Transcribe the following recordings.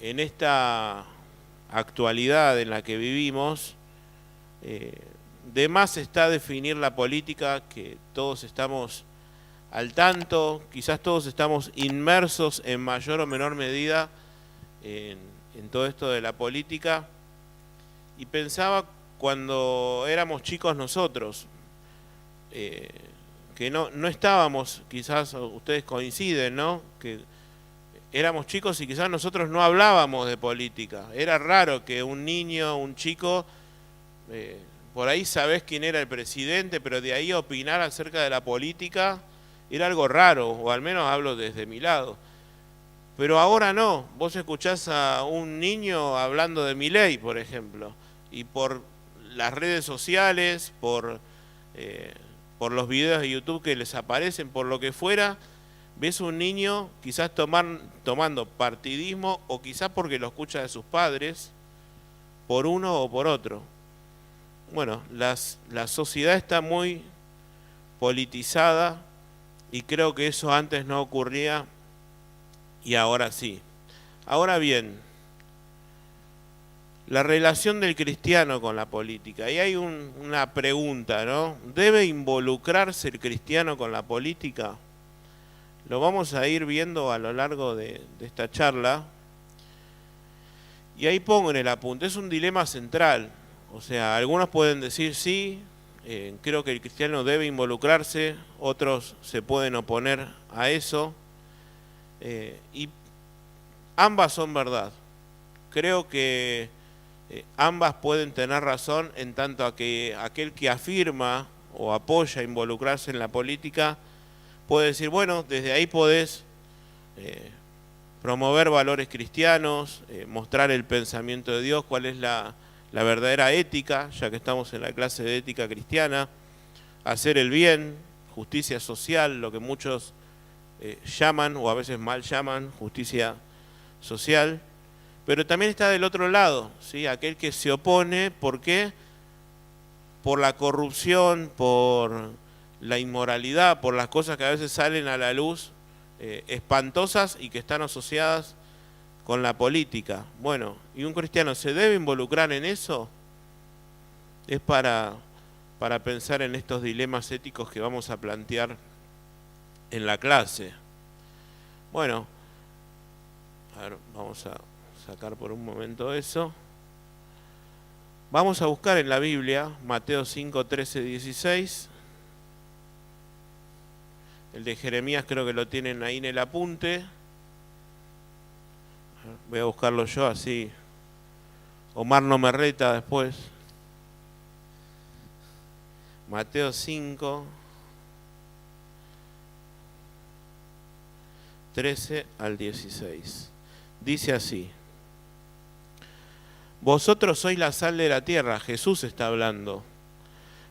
en esta actualidad en la que vivimos, de más está definir la política, que todos estamos al tanto, quizás todos estamos inmersos en mayor o menor medida en, en todo esto de la política, y pensaba cuando éramos chicos nosotros, que no estábamos, quizás ustedes coinciden, ¿no? Que éramos chicos y quizás nosotros no hablábamos de política. Era raro que un niño, un chico, por ahí sabés quién era el presidente, pero de ahí opinar acerca de la política era algo raro, o al menos hablo desde mi lado. Pero ahora no, vos escuchás a un niño hablando de Milei, por ejemplo, y por las redes sociales, por los videos de YouTube que les aparecen, por lo que fuera, ves un niño quizás tomando partidismo, o quizás porque lo escucha de sus padres, por uno o por otro. Bueno, la sociedad está muy politizada y creo que eso antes no ocurría y ahora sí. Ahora bien, la relación del cristiano con la política. Y hay una pregunta, ¿no? ¿Debe involucrarse el cristiano con la política? Lo vamos a ir viendo a lo largo de esta charla. Y ahí pongo en el apunte, es un dilema central. O sea, algunos pueden decir sí, creo que el cristiano debe involucrarse, otros se pueden oponer a eso. Y ambas son verdad. Creo que ambas pueden tener razón en tanto a que aquel que afirma o apoya involucrarse en la política puede decir, bueno, desde ahí podés promover valores cristianos, mostrar el pensamiento de Dios, cuál es la verdadera ética, ya que estamos en la clase de ética cristiana, hacer el bien, justicia social, lo que muchos llaman o a veces mal llaman justicia social. Pero también está del otro lado, ¿sí? Aquel que se opone, ¿por qué? Por la corrupción, por la inmoralidad, por las cosas que a veces salen a la luz, espantosas y que están asociadas con la política. Bueno, ¿y un cristiano se debe involucrar en eso? Es para pensar en estos dilemas éticos que vamos a plantear en la clase. Bueno, a ver, vamos a sacar por un momento eso. Vamos a buscar en la Biblia Mateo 5, 13, 16. El de Jeremías creo que lo tienen ahí en el apunte. Voy a buscarlo yo, así Omar no me reta después. Mateo 5, 13 al 16. Dice así: vosotros sois la sal de la tierra, Jesús está hablando.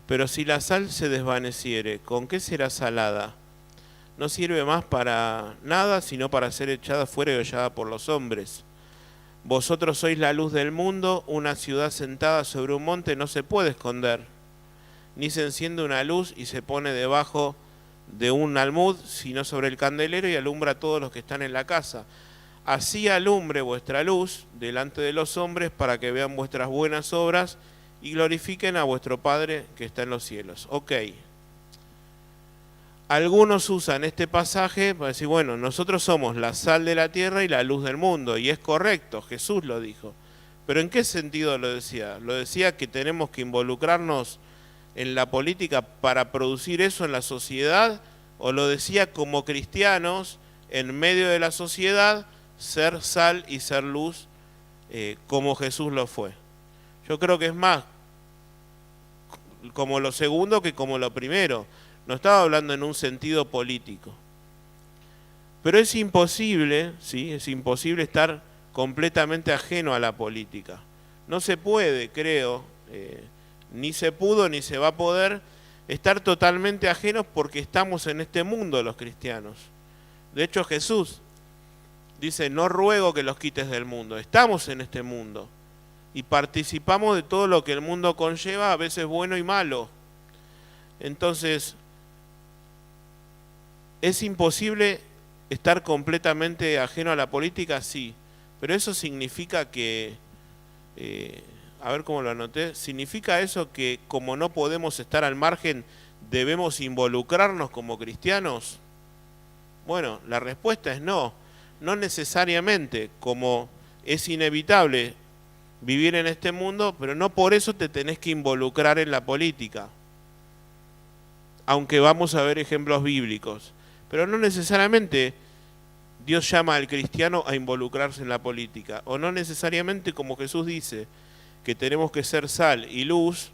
Pero si la sal se desvaneciere, ¿con qué será salada? No sirve más para nada, sino para ser echada fuera y hollada por los hombres. Vosotros sois la luz del mundo, una ciudad sentada sobre un monte no se puede esconder. Ni se enciende una luz y se pone debajo de un almud, sino sobre el candelero y alumbra a todos los que están en la casa. Así alumbre vuestra luz delante de los hombres para que vean vuestras buenas obras y glorifiquen a vuestro Padre que está en los cielos. Ok. Algunos usan este pasaje para decir, bueno, nosotros somos la sal de la tierra y la luz del mundo, y es correcto, Jesús lo dijo. Pero ¿en qué sentido lo decía? ¿Lo decía que tenemos que involucrarnos en la política para producir eso en la sociedad? ¿O lo decía como cristianos, en medio de la sociedad, ser sal y ser luz, como Jesús lo fue? Yo creo que es más como lo segundo que como lo primero. No estaba hablando en un sentido político. Pero es imposible, ¿sí? Es imposible estar completamente ajeno a la política. No se puede, creo, ni se pudo ni se va a poder estar totalmente ajenos porque estamos en este mundo los cristianos. De hecho, Jesús dice, no ruego que los quites del mundo, estamos en este mundo y participamos de todo lo que el mundo conlleva, a veces bueno y malo. Entonces, es imposible estar completamente ajeno a la política, sí, Pero eso significa que, a ver cómo lo anoté, significa eso que como no podemos estar al margen, debemos involucrarnos como cristianos. Bueno, la respuesta es no, no necesariamente, como es inevitable vivir en este mundo, pero no por eso te tenés que involucrar en la política, aunque vamos a ver ejemplos bíblicos, pero no necesariamente Dios llama al cristiano a involucrarse en la política, o no necesariamente como Jesús dice, que tenemos que ser sal y luz,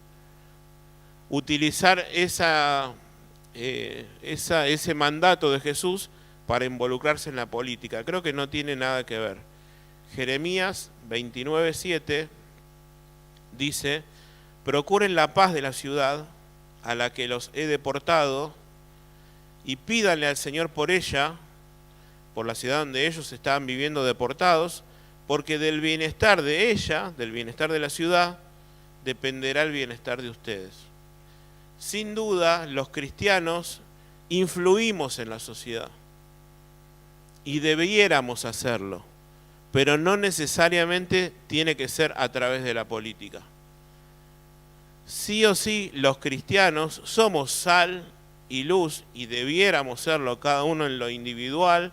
utilizar ese mandato de Jesús para involucrarse en la política. Creo que no tiene nada que ver. Jeremías 29:7 dice: procuren la paz de la ciudad a la que los he deportado y pídanle al Señor por ella, por la ciudad donde ellos estaban viviendo deportados, porque del bienestar de ella, del bienestar de la ciudad, dependerá el bienestar de ustedes. Sin duda, los cristianos influimos en la sociedad y debiéramos hacerlo, pero no necesariamente tiene que ser a través de la política. Sí o sí, los cristianos somos sal y luz y debiéramos serlo cada uno en lo individual,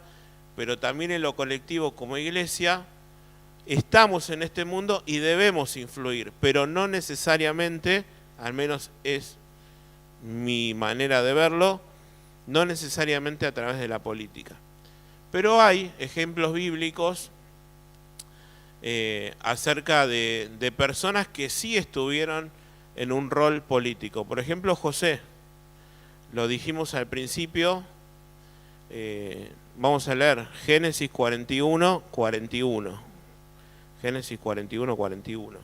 pero también en lo colectivo como iglesia. Estamos en este mundo y debemos influir, pero no necesariamente, al menos es mi manera de verlo, no necesariamente a través de la política. Pero hay ejemplos bíblicos acerca de personas que sí estuvieron en un rol político. Por ejemplo, José, lo dijimos al principio, vamos a leer Génesis 41:41. Génesis 41:41.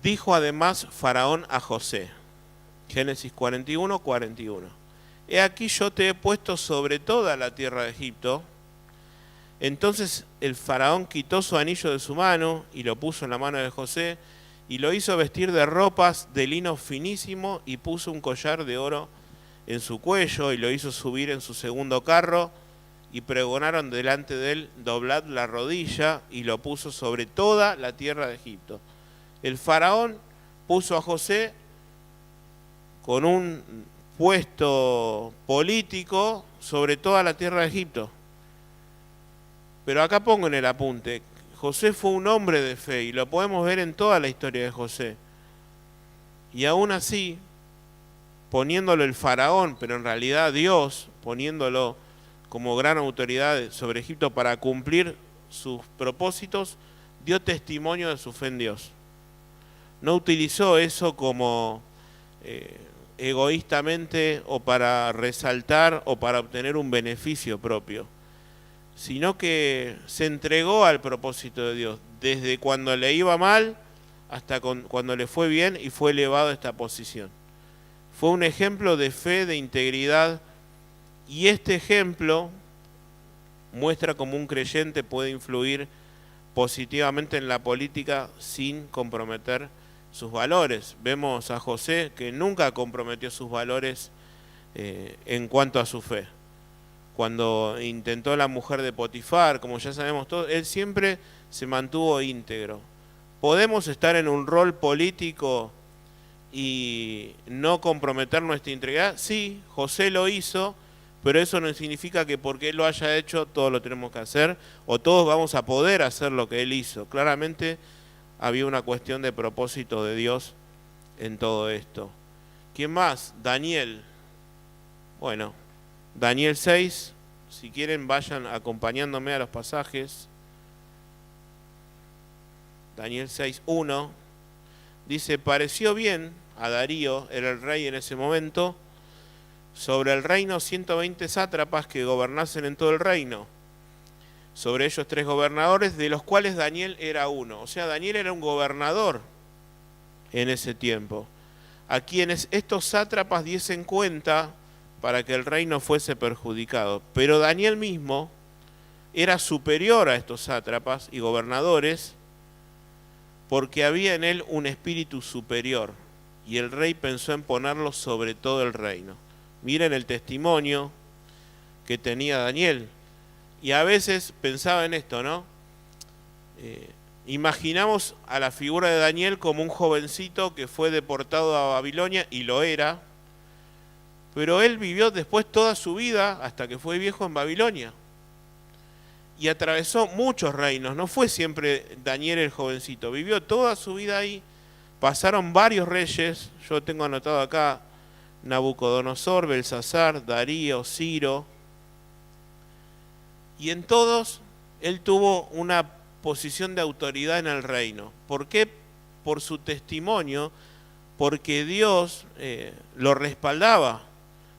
Dijo además Faraón a José, Génesis 41:41. He aquí yo te he puesto sobre toda la tierra de Egipto. Entonces el faraón quitó su anillo de su mano y lo puso en la mano de José y lo hizo vestir de ropas de lino finísimo y puso un collar de oro en su cuello y lo hizo subir en su segundo carro y pregonaron delante de él: doblad la rodilla, y lo puso sobre toda la tierra de Egipto. El faraón puso a José con un puesto político sobre toda la tierra de Egipto. Pero acá pongo en el apunte, José fue un hombre de fe y lo podemos ver en toda la historia de José. Y aún así, poniéndolo el faraón, pero en realidad Dios, poniéndolo como gran autoridad sobre Egipto para cumplir sus propósitos, dio testimonio de su fe en Dios. No utilizó eso como egoístamente o para resaltar o para obtener un beneficio propio, sino que se entregó al propósito de Dios, desde cuando le iba mal hasta cuando le fue bien y fue elevado a esta posición. Fue un ejemplo de fe, de integridad, y este ejemplo muestra cómo un creyente puede influir positivamente en la política sin comprometer sus valores. Vemos a José que nunca comprometió sus valores en cuanto a su fe. Cuando intentó la mujer de Potifar, como ya sabemos todos, él siempre se mantuvo íntegro. ¿Podemos estar en un rol político y no comprometer nuestra integridad? Sí, José lo hizo, pero eso no significa que porque él lo haya hecho todos lo tenemos que hacer o todos vamos a poder hacer lo que él hizo. Claramente había una cuestión de propósito de Dios en todo esto. ¿Quién más? Daniel. Bueno, Daniel 6, si quieren vayan acompañándome a los pasajes. Daniel 6:1 dice: pareció bien a Darío, era el rey en ese momento, sobre el reino 120 sátrapas que gobernasen en todo el reino. Sobre ellos 3 gobernadores, de los cuales Daniel era uno. O sea, Daniel era un gobernador en ese tiempo, a quienes estos sátrapas diesen cuenta para que el reino fuese perjudicado. Pero Daniel mismo era superior a estos sátrapas y gobernadores, porque había en él un espíritu superior. y el rey pensó en ponerlo sobre todo el reino. Miren el testimonio que tenía Daniel. Y a veces pensaba en esto, ¿no? Imaginamos a la figura de Daniel como un jovencito que fue deportado a Babilonia, y lo era, pero él vivió después toda su vida, hasta que fue viejo, en Babilonia. Y atravesó muchos reinos, no fue siempre Daniel el jovencito, vivió toda su vida ahí. Pasaron varios reyes, yo tengo anotado acá, Nabucodonosor, Belsasar, Darío, Ciro, y en todos él tuvo una posición de autoridad en el reino. ¿Por qué? Por su testimonio, porque Dios lo respaldaba,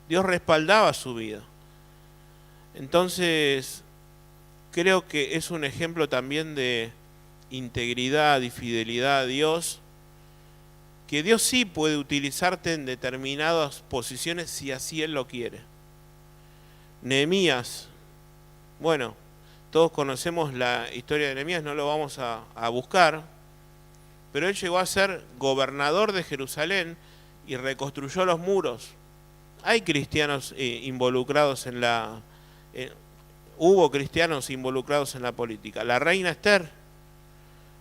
Dios respaldaba su vida. Entonces, creo que es un ejemplo también de integridad y fidelidad a Dios, que Dios sí puede utilizarte en determinadas posiciones si así Él lo quiere. Nehemías, bueno, todos conocemos la historia de Nehemías, no lo vamos a buscar, pero él llegó a ser gobernador de Jerusalén y reconstruyó los muros. Hay cristianos involucrados en hubo cristianos involucrados en la política. La reina Esther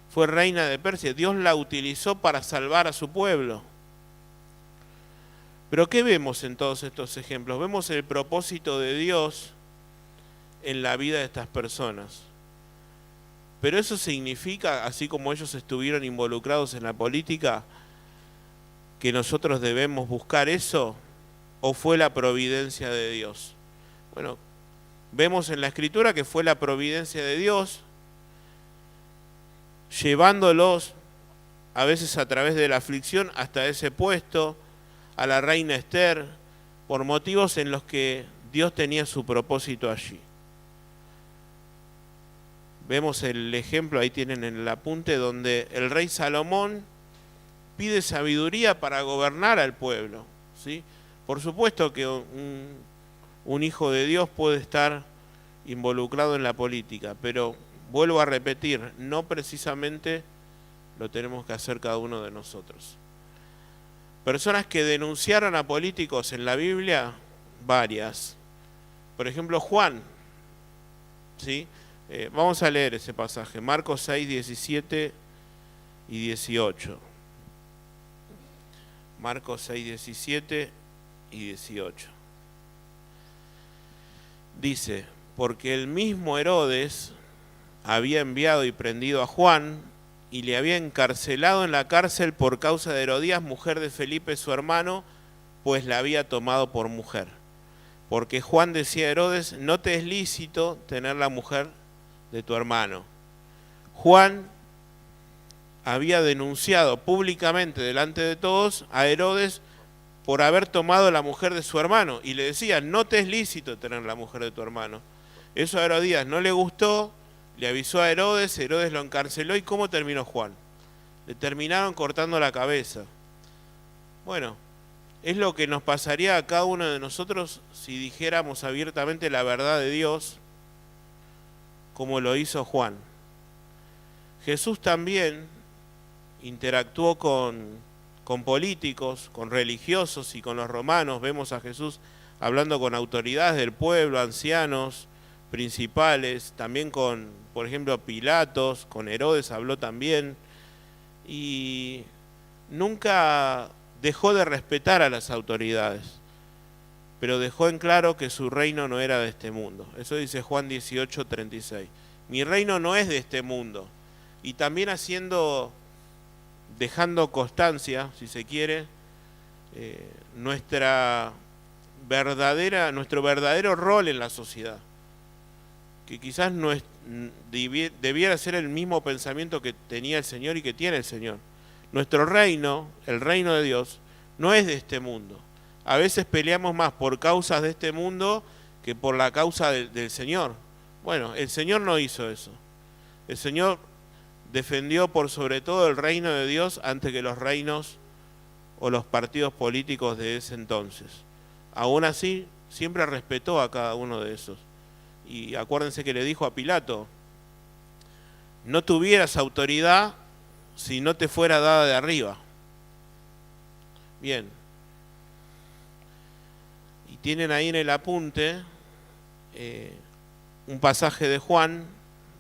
fue reina de Persia, Dios la utilizó para salvar a su pueblo. Pero ¿qué vemos en todos estos ejemplos? Vemos el propósito de Dios en la vida de estas personas. Pero eso significa, así como ellos estuvieron involucrados en la política, que nosotros debemos buscar eso, ¿o fue la providencia de Dios? Bueno, vemos en la Escritura que fue la providencia de Dios, llevándolos a veces a través de la aflicción hasta ese puesto, a la reina Esther, por motivos en los que Dios tenía su propósito allí. Vemos el ejemplo, ahí tienen en el apunte, donde el rey Salomón pide sabiduría para gobernar al pueblo, ¿sí? Por supuesto que un hijo de Dios puede estar involucrado en la política, pero vuelvo a repetir, no precisamente lo tenemos que hacer cada uno de nosotros. Personas que denunciaron a políticos en la Biblia, varias. Por ejemplo, Juan, ¿sí? Vamos a leer ese pasaje, Marcos 6, 17 y 18. Marcos 6, 17 y 18. Dice, porque el mismo Herodes había enviado y prendido a Juan y le había encarcelado en la cárcel por causa de Herodías, mujer de Felipe su hermano, pues la había tomado por mujer. Porque Juan decía a Herodes, no te es lícito tener la mujer de tu hermano. Juan había denunciado públicamente delante de todos a Herodes por haber tomado la mujer de su hermano, y le decía, no te es lícito tener la mujer de tu hermano. Eso a Herodías no le gustó, le avisó a Herodes, Herodes lo encarceló, ¿y cómo terminó Juan? Le terminaron cortando la cabeza. Bueno, es lo que nos pasaría a cada uno de nosotros si dijéramos abiertamente la verdad de Dios, como lo hizo Juan. Jesús también interactuó con políticos, con religiosos y con los romanos. Vemos a Jesús hablando con autoridades del pueblo, ancianos, principales, también con, por ejemplo, Pilatos, con Herodes habló también, y nunca dejó de respetar a las autoridades, pero dejó en claro que su reino no era de este mundo. Eso dice Juan 18, 36. Mi reino no es de este mundo. Y también dejando constancia, si se quiere, nuestro verdadero rol en la sociedad, que quizás debiera ser el mismo pensamiento que tenía el Señor y que tiene el Señor. Nuestro reino, el reino de Dios, no es de este mundo. A veces peleamos más por causas de este mundo que por la causa del Señor. Bueno, el Señor no hizo eso. El Señor defendió por sobre todo el reino de Dios antes que los reinos o los partidos políticos de ese entonces. Aún así, siempre respetó a cada uno de esos. Y acuérdense que le dijo a Pilato, no tuvieras autoridad si no te fuera dada de arriba. Bien. Y tienen ahí en el apunte un pasaje de Juan,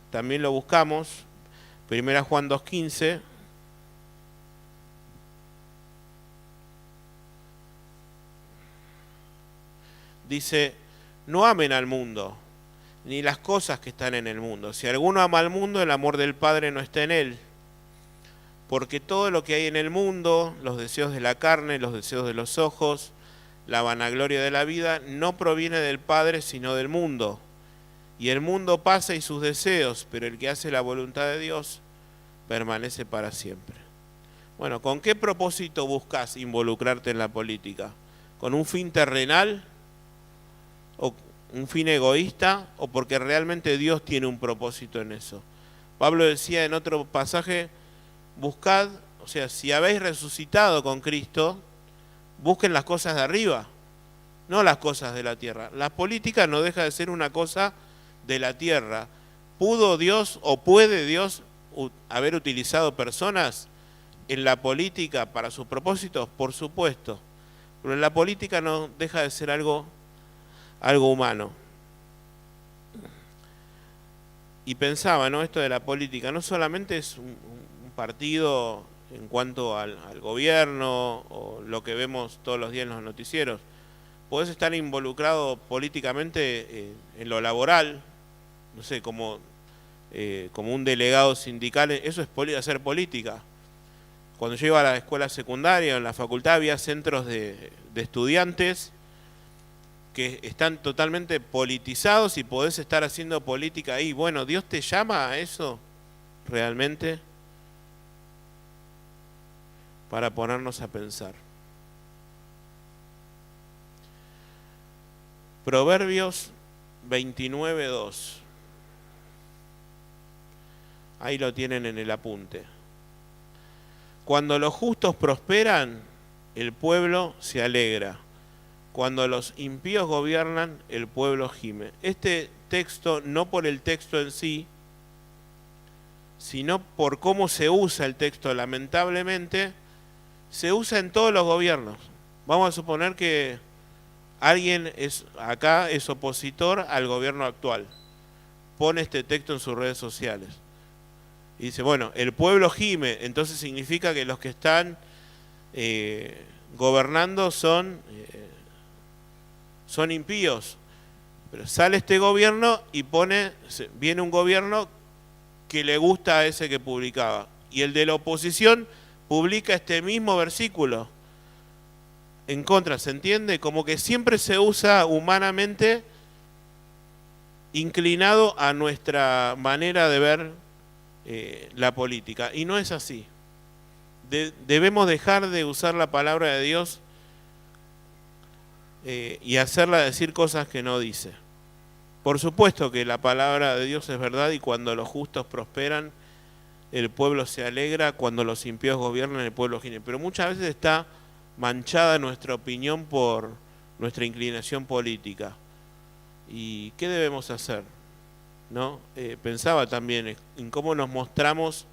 también lo buscamos, 1 Juan 2:15. Dice, no amen al mundo, ni las cosas que están en el mundo. Si alguno ama al mundo, el amor del Padre no está en él. Porque todo lo que hay en el mundo, los deseos de la carne, los deseos de los ojos, la vanagloria de la vida, no proviene del Padre, sino del mundo. Y el mundo pasa y sus deseos, pero el que hace la voluntad de Dios permanece para siempre. Bueno, ¿con qué propósito buscas involucrarte en la política? ¿Con un fin terrenal? ¿O un fin egoísta? ¿O porque realmente Dios tiene un propósito en eso? Pablo decía en otro pasaje, buscad, o sea, si habéis resucitado con Cristo, busquen las cosas de arriba, no las cosas de la tierra. La política no deja de ser una cosa de la tierra. ¿Pudo Dios o puede Dios haber utilizado personas en la política para sus propósitos? Por supuesto, pero la política no deja de ser algo humano. Y pensaba, ¿no? Esto de la política no solamente es un partido en cuanto al gobierno o lo que vemos todos los días en los noticieros. Podés estar involucrado políticamente en lo laboral, no sé, como un delegado sindical. Eso es hacer política. Cuando yo iba a la escuela secundaria, en la facultad, había centros de estudiantes que están totalmente politizados y podés estar haciendo política ahí. Bueno, ¿Dios te llama a eso realmente? Para ponernos a pensar. Proverbios 29:2. Ahí lo tienen en el apunte. Cuando los justos prosperan, el pueblo se alegra. Cuando los impíos gobiernan, el pueblo gime. Este texto, no por el texto en sí, sino por cómo se usa el texto, lamentablemente, se usa en todos los gobiernos. Vamos a suponer que alguien acá es opositor al gobierno actual. Pone este texto en sus redes sociales. Y dice, bueno, el pueblo gime, entonces significa que los que están gobernando son impíos. Pero sale este gobierno y viene un gobierno que le gusta a ese que publicaba. Y el de la oposición publica este mismo versículo en contra, ¿se entiende? Como que siempre se usa humanamente inclinado a nuestra manera de ver la política. Y no es así. Debemos dejar de usar la palabra de Dios y hacerla decir cosas que no dice. Por supuesto que la palabra de Dios es verdad y cuando los justos prosperan, el pueblo se alegra, cuando los impíos gobiernan, el pueblo gime. Pero muchas veces está manchada nuestra opinión por nuestra inclinación política. ¿Y qué debemos hacer? ¿No? Pensaba también en cómo nos mostramos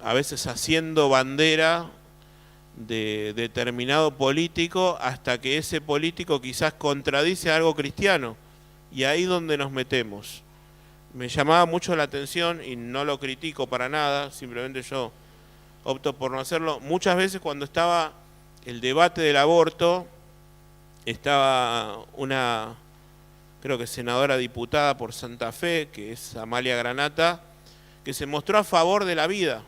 a veces haciendo bandera de determinado político hasta que ese político quizás contradice algo cristiano. Y ahí donde nos metemos. Me llamaba mucho la atención y no lo critico para nada, simplemente yo opto por no hacerlo. Muchas veces cuando estaba el debate del aborto, estaba una, creo que senadora diputada por Santa Fe, que es Amalia Granata, que se mostró a favor de la vida.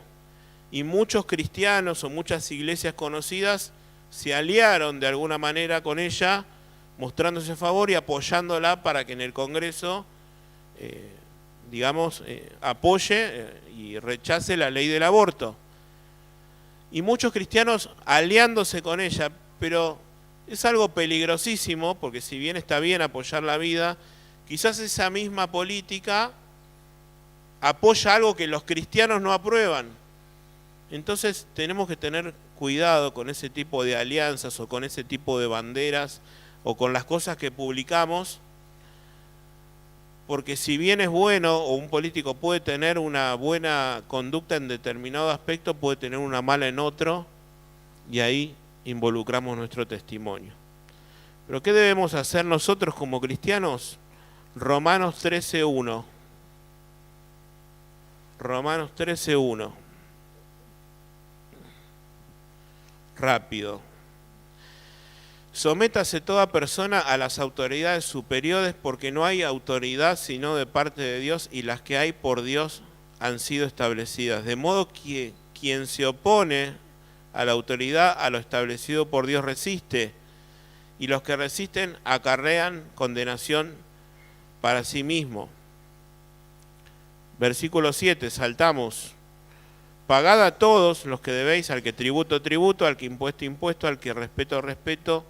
Y muchos cristianos o muchas iglesias conocidas se aliaron de alguna manera con ella, mostrándose a favor y apoyándola para que en el Congreso apoye y rechace la ley del aborto. Y muchos cristianos aliándose con ella, pero es algo peligrosísimo, porque si bien está bien apoyar la vida, quizás esa misma política apoya algo que los cristianos no aprueban. Entonces tenemos que tener cuidado con ese tipo de alianzas o con ese tipo de banderas o con las cosas que publicamos, porque si bien es bueno o un político puede tener una buena conducta en determinado aspecto, puede tener una mala en otro, y ahí involucramos nuestro testimonio. Pero ¿qué debemos hacer nosotros como cristianos? Romanos 13:1. Romanos 13:1. Rápido. Sométase toda persona a las autoridades superiores, porque no hay autoridad sino de parte de Dios, y las que hay por Dios han sido establecidas. De modo que quien se opone a la autoridad, a lo establecido por Dios, resiste, y los que resisten acarrean condenación para sí mismo. Versículo 7, saltamos. Pagad a todos los que debéis, al que tributo, tributo, al que impuesto, impuesto, al que respeto, respeto,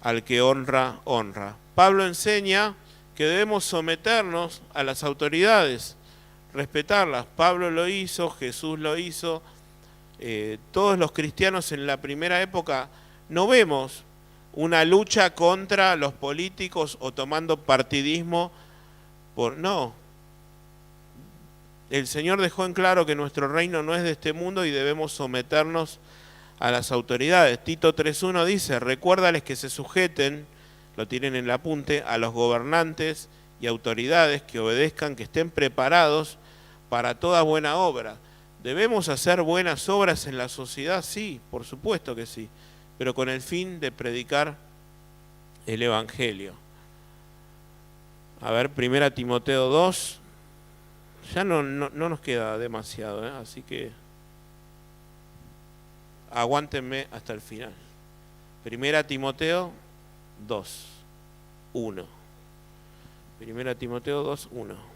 al que honra, honra. Pablo enseña que debemos someternos a las autoridades, respetarlas. Pablo lo hizo, Jesús lo hizo. Todos los cristianos en la primera época no vemos una lucha contra los políticos o tomando partidismo. No. El Señor dejó en claro que nuestro reino no es de este mundo y debemos someternos a las autoridades. Tito 3:1 dice, recuérdales que se sujeten, lo tienen en el apunte, a los gobernantes y autoridades, que obedezcan, que estén preparados para toda buena obra. ¿Debemos hacer buenas obras en la sociedad? Sí, por supuesto que sí, pero con el fin de predicar el Evangelio. A ver, 1 Timoteo 2, ya no nos queda demasiado, así que aguántenme hasta el final. 1 Timoteo 2, 1. 1 Timoteo 2, 1.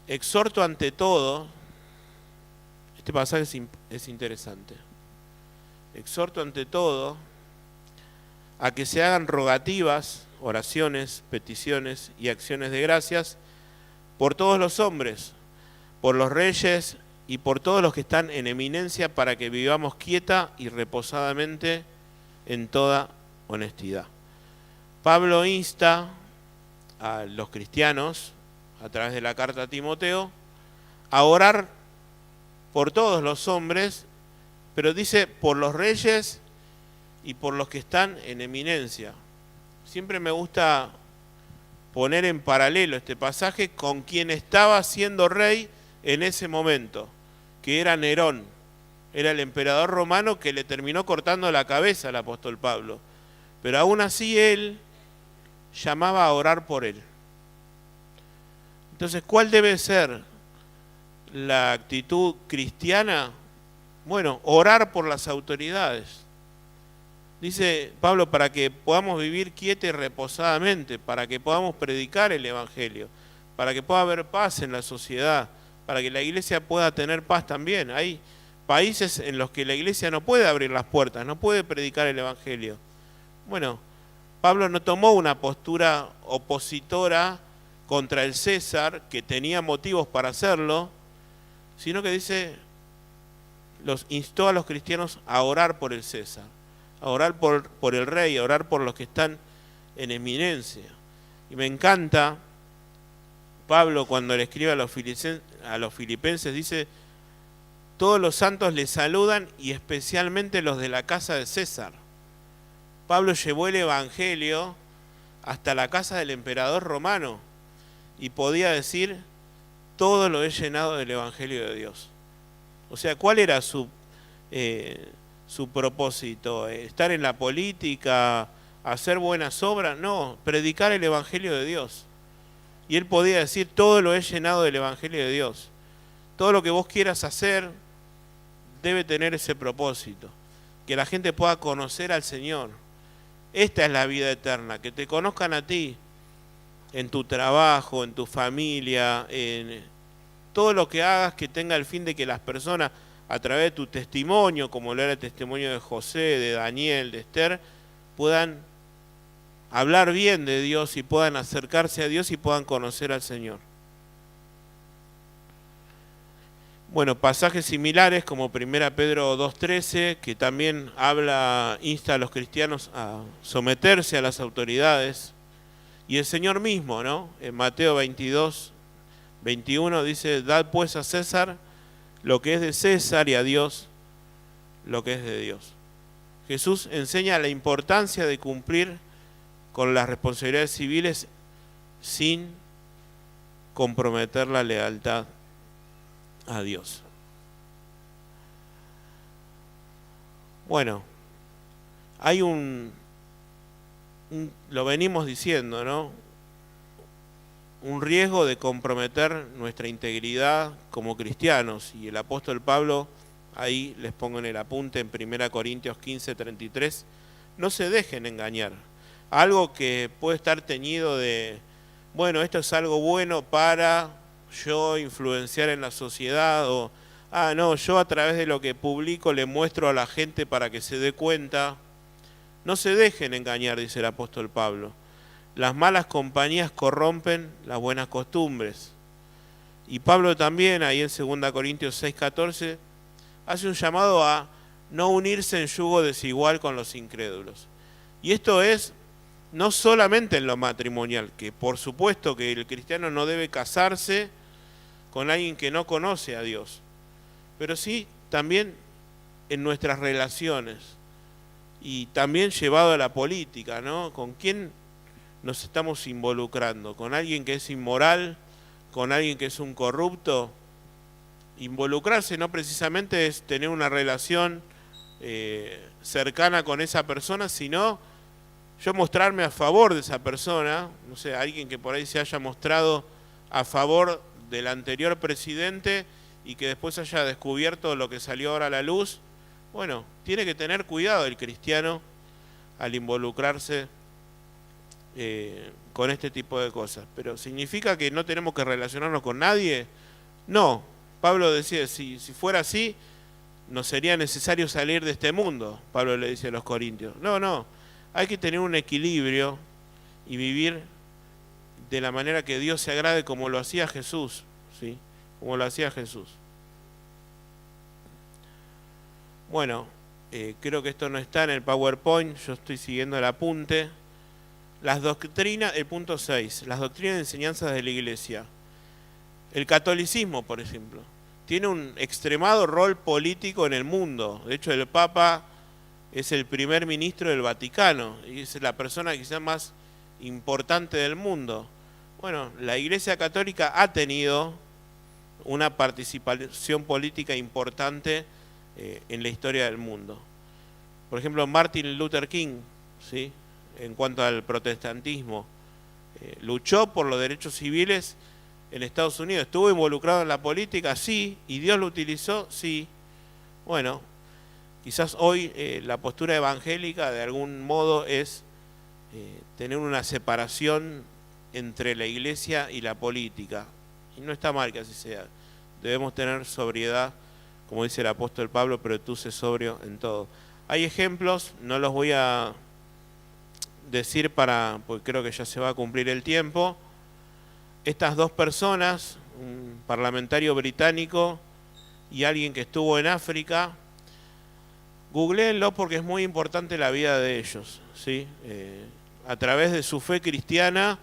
Exhorto ante todo, este pasaje es interesante. Exhorto ante todo a que se hagan rogativas, oraciones, peticiones y acciones de gracias por todos los hombres, por los reyes y por todos los que están en eminencia, para que vivamos quieta y reposadamente en toda honestidad. Pablo insta a los cristianos, a través de la carta a Timoteo, a orar por todos los hombres, pero dice por los reyes y por los que están en eminencia. Siempre me gusta poner en paralelo este pasaje con quien estaba siendo rey en ese momento, que era Nerón, era el emperador romano que le terminó cortando la cabeza al apóstol Pablo, pero aún así él llamaba a orar por él. Entonces, ¿cuál debe ser la actitud cristiana? Bueno, orar por las autoridades. Dice Pablo, para que podamos vivir quieta y reposadamente, para que podamos predicar el Evangelio, para que pueda haber paz en la sociedad, para que la iglesia pueda tener paz también. Hay países en los que la iglesia no puede abrir las puertas, no puede predicar el Evangelio. Bueno, Pablo no tomó una postura opositora contra el César, que tenía motivos para hacerlo, sino que dice, los instó a los cristianos a orar por el César, a orar por el rey, a orar por los que están en eminencia. Y me encanta Pablo cuando le escribe a los filipenses, dice, todos los santos le saludan y especialmente los de la casa de César. Pablo llevó el Evangelio hasta la casa del emperador romano y podía decir, todo lo he llenado del Evangelio de Dios. O sea, ¿cuál era su propósito? ¿Estar en la política? ¿Hacer buenas obras? No, predicar el Evangelio de Dios. Y él podía decir, todo lo he llenado del Evangelio de Dios. Todo lo que vos quieras hacer debe tener ese propósito. Que la gente pueda conocer al Señor. Esta es la vida eterna, que te conozcan a ti, en tu trabajo, en tu familia, en todo lo que hagas, que tenga el fin de que las personas, a través de tu testimonio, como lo era el testimonio de José, de Daniel, de Esther, puedan hablar bien de Dios y puedan acercarse a Dios y puedan conocer al Señor. Bueno, pasajes similares como 1 Pedro 2:13, que también insta a los cristianos a someterse a las autoridades. Y el Señor mismo, ¿no? En Mateo 22:21 dice, dad pues a César lo que es de César y a Dios lo que es de Dios. Jesús enseña la importancia de cumplir con las responsabilidades civiles sin comprometer la lealtad a Dios. Bueno, hay lo venimos diciendo, ¿no? Un riesgo de comprometer nuestra integridad como cristianos, y el apóstol Pablo, ahí les pongo en el apunte en 1 Corintios 15:33, no se dejen engañar. Algo que puede estar teñido de, bueno, esto es algo bueno para yo influenciar en la sociedad, o, no, yo a través de lo que publico le muestro a la gente para que se dé cuenta. No se dejen engañar, dice el apóstol Pablo. Las malas compañías corrompen las buenas costumbres. Y Pablo también, ahí en 2 Corintios 6:14, hace un llamado a no unirse en yugo desigual con los incrédulos. Y esto es no solamente en lo matrimonial, que por supuesto que el cristiano no debe casarse con alguien que no conoce a Dios, pero sí también en nuestras relaciones, y también llevado a la política, ¿no? ¿Con quién nos estamos involucrando? ¿Con alguien que es inmoral? ¿Con alguien que es un corrupto? Involucrarse no precisamente es tener una relación cercana con esa persona, sino yo mostrarme a favor de esa persona, no sé, alguien que por ahí se haya mostrado a favor del anterior presidente y que después haya descubierto lo que salió ahora a la luz. Bueno, tiene que tener cuidado el cristiano al involucrarse con este tipo de cosas. Pero ¿significa que no tenemos que relacionarnos con nadie? No. Pablo decía, si fuera así, no sería necesario salir de este mundo, Pablo le dice a los corintios. No, hay que tener un equilibrio y vivir de la manera que Dios se agrade, como lo hacía Jesús, ¿sí? Como lo hacía Jesús. Bueno, creo que esto no está en el PowerPoint, yo estoy siguiendo el apunte. Las doctrinas, el punto 6, las doctrinas y enseñanzas de la Iglesia. El catolicismo, por ejemplo, tiene un extremado rol político en el mundo. De hecho, el Papa es el primer ministro del Vaticano y es la persona quizás más importante del mundo. Bueno, la Iglesia Católica ha tenido una participación política importante en la historia del mundo. Por ejemplo, Martin Luther King, ¿sí? En cuanto al protestantismo, luchó por los derechos civiles en Estados Unidos. ¿Estuvo involucrado en la política? Sí. ¿Y Dios lo utilizó? Sí. Bueno, quizás hoy la postura evangélica de algún modo es tener una separación entre la iglesia y la política. Y no está mal que así sea. Debemos tener sobriedad, como dice el apóstol Pablo, pero tú sé sobrio en todo. Hay ejemplos, no los voy a decir porque creo que ya se va a cumplir el tiempo. Estas dos personas, un parlamentario británico y alguien que estuvo en África, googleenlo porque es muy importante la vida de ellos, ¿sí? A través de su fe cristiana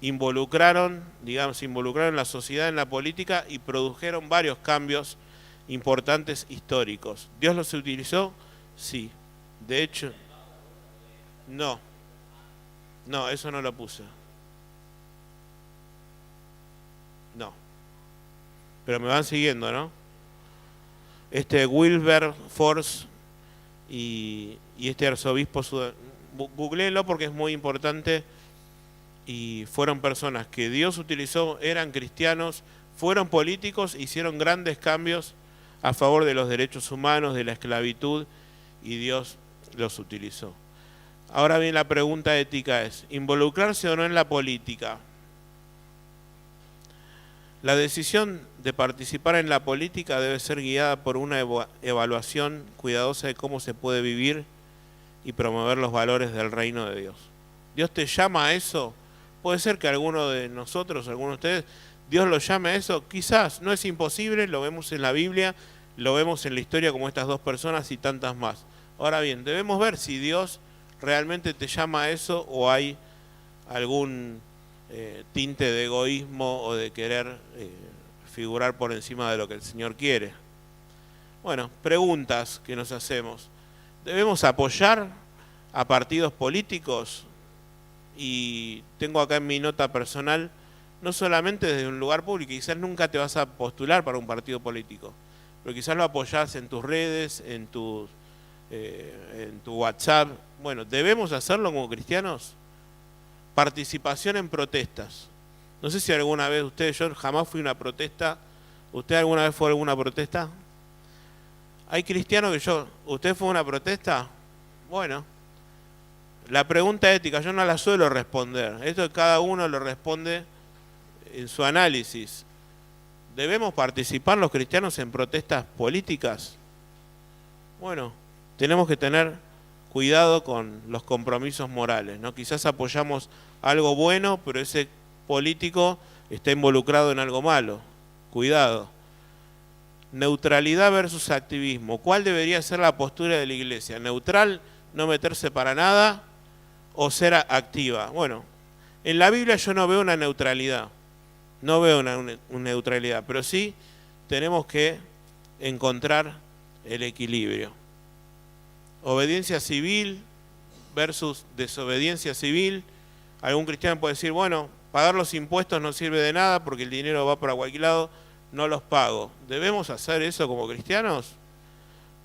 involucraron la sociedad en la política y produjeron varios cambios importantes históricos. ¿Dios los utilizó? Sí. De hecho, no, eso no lo puse. No. Pero me van siguiendo, ¿no? Wilberforce y este arzobispo googleenlo porque es muy importante, y fueron personas que Dios utilizó, eran cristianos, fueron políticos, hicieron grandes cambios a favor de los derechos humanos, de la esclavitud, y Dios los utilizó. Ahora bien, la pregunta ética es, ¿involucrarse o no en la política? La decisión de participar en la política debe ser guiada por una evaluación cuidadosa de cómo se puede vivir y promover los valores del reino de Dios. ¿Dios te llama a eso? Puede ser que alguno de nosotros, alguno de ustedes, Dios lo llame a eso. Quizás, no es imposible, lo vemos en la Biblia, lo vemos en la historia como estas dos personas y tantas más. Ahora bien, debemos ver si Dios realmente te llama a eso o hay algún tinte de egoísmo o de querer figurar por encima de lo que el Señor quiere. Bueno, Bueno, preguntas que nos hacemos. ¿Debemos apoyar a partidos políticos? Y tengo acá en mi nota personal, no solamente desde un lugar público, quizás nunca te vas a postular para un partido político, pero quizás lo apoyás en tus redes, en tu WhatsApp. Bueno, ¿debemos hacerlo como cristianos? Participación en protestas. No sé si alguna vez yo jamás fui a una protesta. ¿Usted alguna vez fue a alguna protesta? Hay cristianos ¿usted fue a una protesta? Bueno, la pregunta ética yo no la suelo responder. Esto cada uno lo responde en su análisis. ¿Debemos participar los cristianos en protestas políticas? Bueno, tenemos que tener cuidado con los compromisos morales, ¿no? Quizás apoyamos algo bueno, pero ese político está involucrado en algo malo. Cuidado. Neutralidad versus activismo. ¿Cuál debería ser la postura de la iglesia? ¿Neutral, no meterse para nada, o ser activa? Bueno, en la Biblia yo no veo una neutralidad. No veo una neutralidad, pero sí tenemos que encontrar el equilibrio. Obediencia civil versus desobediencia civil. Algún cristiano puede decir, bueno, pagar los impuestos no sirve de nada porque el dinero va para cualquier lado, no los pago. ¿Debemos hacer eso como cristianos?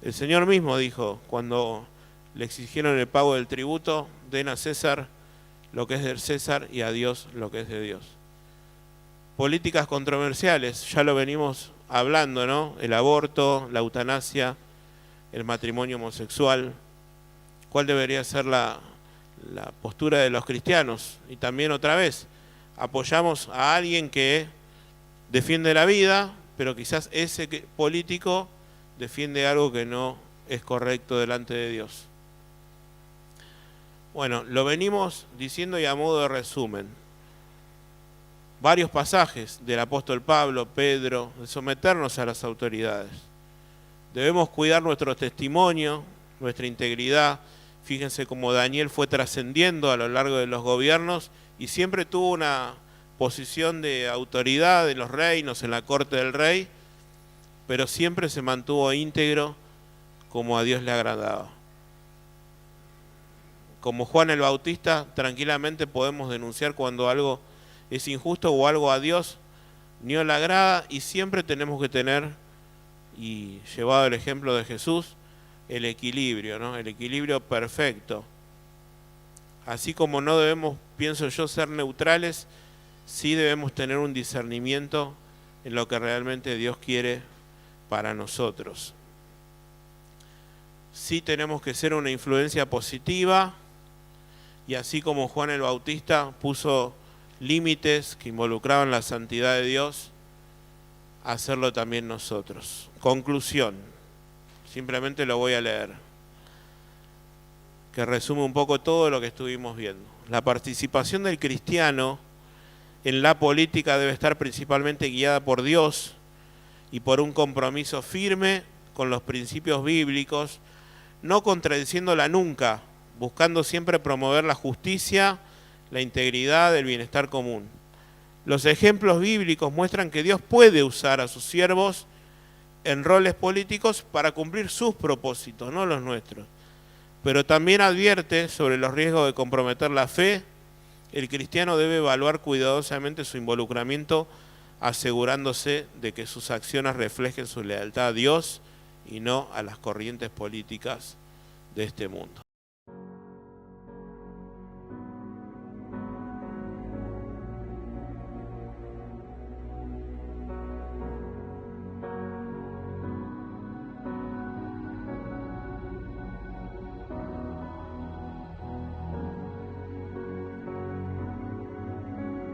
El Señor mismo dijo, cuando le exigieron el pago del tributo, den a César lo que es del César y a Dios lo que es de Dios. Políticas controversiales, ya lo venimos hablando, ¿no? El aborto, la eutanasia, el matrimonio homosexual. ¿Cuál debería ser la postura de los cristianos? Y también otra vez, apoyamos a alguien que defiende la vida, pero quizás ese político defiende algo que no es correcto delante de Dios. Bueno, lo venimos diciendo y a modo de resumen. Varios pasajes del apóstol Pablo, Pedro, de someternos a las autoridades. Debemos cuidar nuestro testimonio, nuestra integridad. Fíjense cómo Daniel fue trascendiendo a lo largo de los gobiernos y siempre tuvo una posición de autoridad en los reinos, en la corte del rey, pero siempre se mantuvo íntegro como a Dios le agradaba. Como Juan el Bautista, tranquilamente podemos denunciar cuando algo es injusto o algo a Dios no le agrada, y siempre tenemos que tener, y llevado el ejemplo de Jesús, el equilibrio, ¿no? El equilibrio perfecto. Así como no debemos, pienso yo, ser neutrales, sí debemos tener un discernimiento en lo que realmente Dios quiere para nosotros. Sí tenemos que ser una influencia positiva, y así como Juan el Bautista puso límites que involucraban la santidad de Dios, hacerlo también nosotros. Conclusión, simplemente lo voy a leer, que resume un poco todo lo que estuvimos viendo. La participación del cristiano en la política debe estar principalmente guiada por Dios y por un compromiso firme con los principios bíblicos, no contradiciéndola nunca, buscando siempre promover la justicia, la integridad, el bienestar común. Los ejemplos bíblicos muestran que Dios puede usar a sus siervos en roles políticos para cumplir sus propósitos, no los nuestros. Pero también advierte sobre los riesgos de comprometer la fe. El cristiano debe evaluar cuidadosamente su involucramiento, asegurándose de que sus acciones reflejen su lealtad a Dios y no a las corrientes políticas de este mundo.